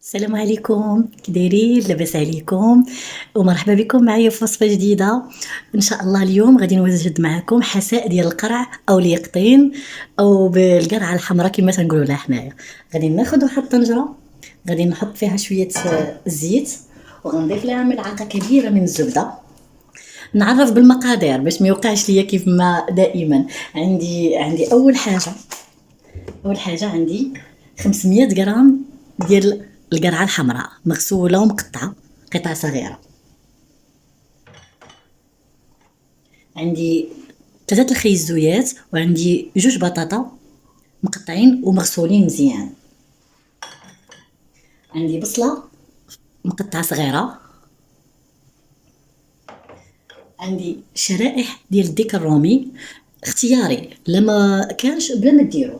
السلام عليكم، كي دايرين؟ لاباس عليكم؟ ومرحبا بكم معايا في وصفة جديدة. إن شاء الله اليوم غادي نوجد معكم حساء ديال القرع أو اليقطين أو بالقرعة الحمراء كما تنقولوا لها حنايا. غادي ناخذ واحد الطنجرة، غادي نحط فيها شوية الزيت، وغنضيف لها ملعقة كبيرة من الزبدة. نعرف بالمقادير باش ما يوقعش ليا كيف ما دائما. عندي أول حاجة عندي 500 غرام ديال القرعة الحمراء مغسولة ومقطعة قطع صغيرة. عندي 3 الخيزويات، وعندي 2 بطاطا مقطعين ومغسولين مزيان. عندي بصلة مقطعة صغيرة. عندي شرائح ديال الديك الرومي اختياري، لما كانش بلا ما ديرو.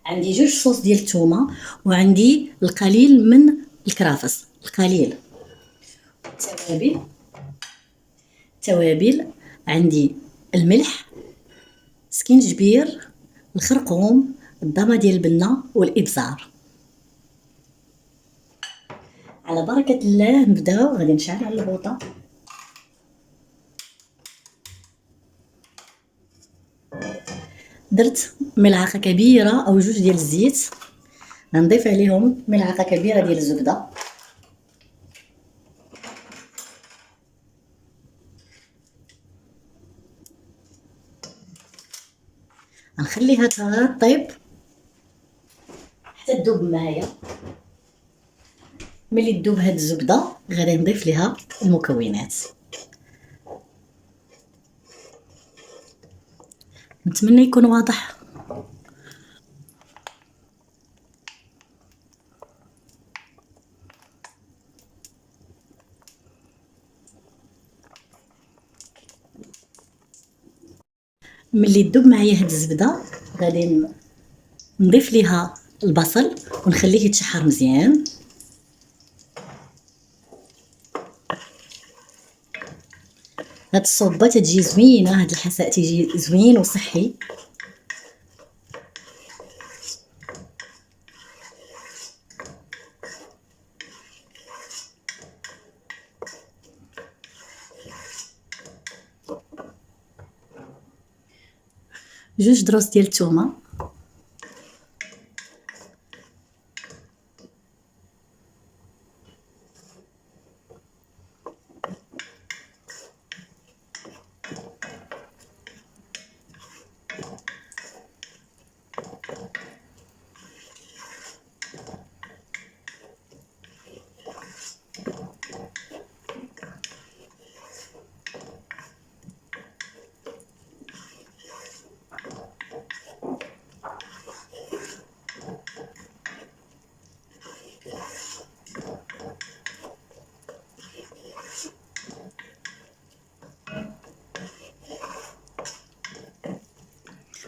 عندي 2 صوص ديال الثومه، وعندي القليل من الكرافس القليل. توابل عندي الملح، سكينجبير، الخرقوم، الضامة ديال البنة والابزار. على بركة الله نبداو. غادي نشعل على البوطة، درت ملعقة كبيرة أو 2 ديال الزيت، غنضيف عليهم ملعقة كبيرة ديال الزبدة، غنخليها طيب حتى تذوب معايا. ملي تذوب هاد الزبدة غادي نضيف ليها المكونات. نتمنى يكون واضح. ملي تذوب معايا هاد الزبدة غادي نضيف ليها البصل ونخليه يتشحر مزيان. هاد الصوبة تجي زوينة، هاد الحساء تيجي زوين وصحي. جوج دروس ديال الثومه،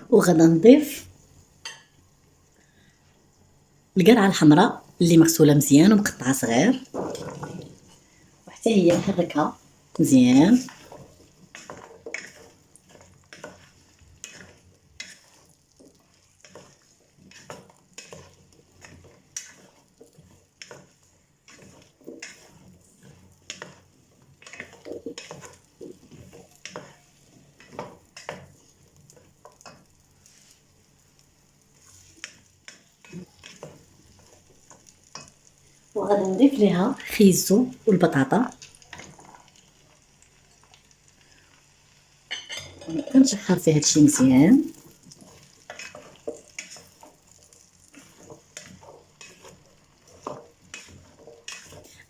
وغادا نضيف القرعه الحمراء اللي مغسوله مزيان ومقطعه صغير، وحتى هي نحركها مزيان. وغادي نضيف ليها خيزو والبطاطا، كنشحر فيه هادشي مزيان.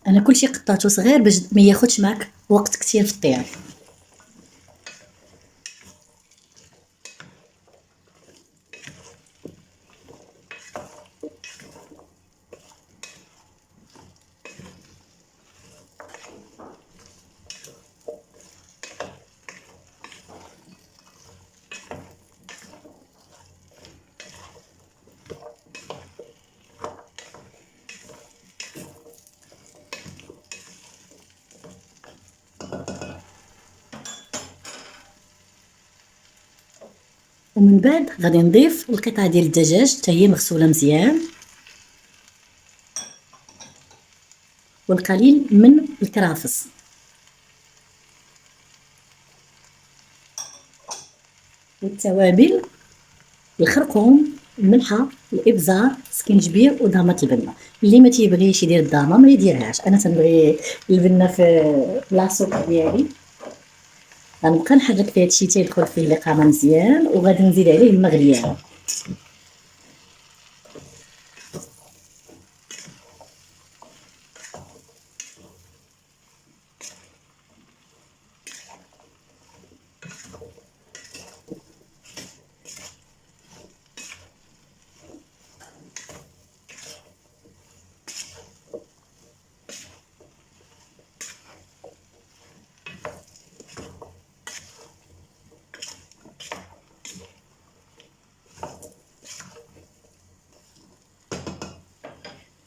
انا كلشي قطعته صغير باش ما ياخدش معك وقت كتير في الطياب. ومن بعد غادي نضيف القطعه ديال الدجاج حتى هي مغسوله مزيان. والقليل من الكرافس. والتوابل: الخرقوم، الملحه، الابزار، سكينجبير ودامة البنه. اللي ما تيبغيش يدير الدامه ما يديرهاش. انا تنبغي البنه في لاصوب ديالي. غنبقى نحرك فيه هادشي حتى يدخل فيه الإقامة مزيان، وغادي نزيد عليه الماء غليان.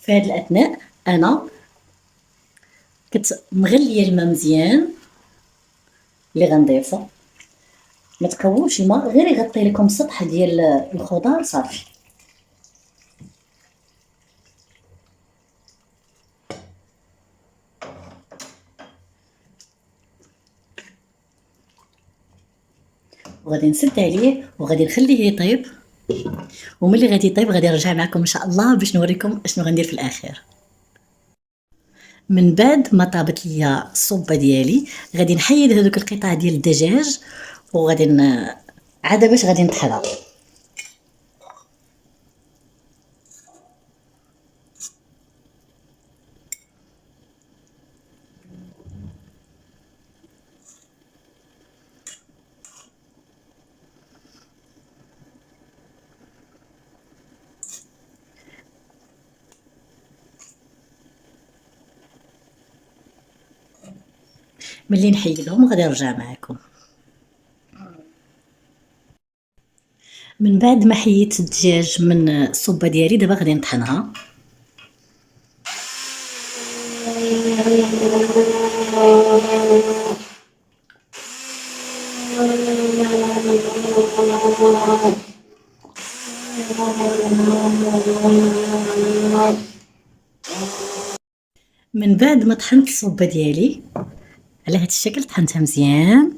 في هاد الأثناء أنا كنت مغلية الماء مزيان اللي غنضيفو. ما تقووش الماء، غير يغطي لكم السطح ديال الخضار صافي. وغادي نسد عليه وغادي نخليه يطيب، وملي غادي يطيب غادي نرجع معكم ان شاء الله باش نوريكم اشنو غندير في الاخير. من بعد ما طابت ليا الصوبه ديالي غادي نحيد هذوك القطع ديال الدجاج، وغادي عاد باش غادي نطحنها. ملي نحيدهم غادي نرجع معكم. من بعد ما حيدت الدجاج من الصوبه ديالي دابا غادي نطحنها. من بعد ما طحنت الصوبه ديالي على هاد الشكل، طحنتها مزيان،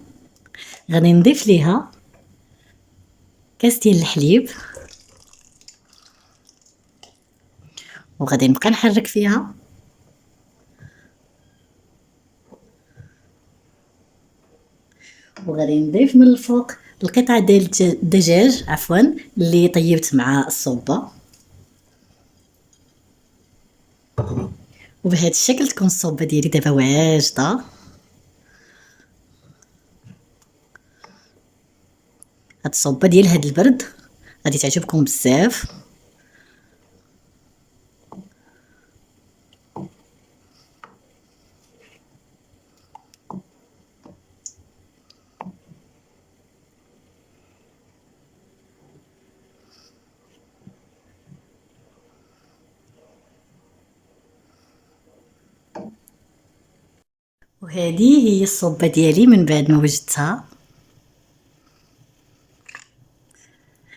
غادي نضيف ليها كاس ديال الحليب، وغادي نبقى نحرك فيها. وغادي نضيف من الفوق القطعه ديال الدجاج اللي طيبت مع الصوبه. وبهذا الشكل تكون الصوبه ديالي دابا واجده. هاد الصوبه ديال هاد البرد غادي تعجبكم بزاف. وهذه هي الصوبه ديالي من بعد ما وجدتها.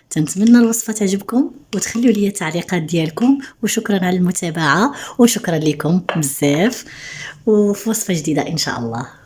تنتمنى الوصفه تعجبكم وتخليوا لي التعليقات ديالكم، وشكرا على المتابعه، وشكرا لكم بزاف، وفي وصفه جديده ان شاء الله.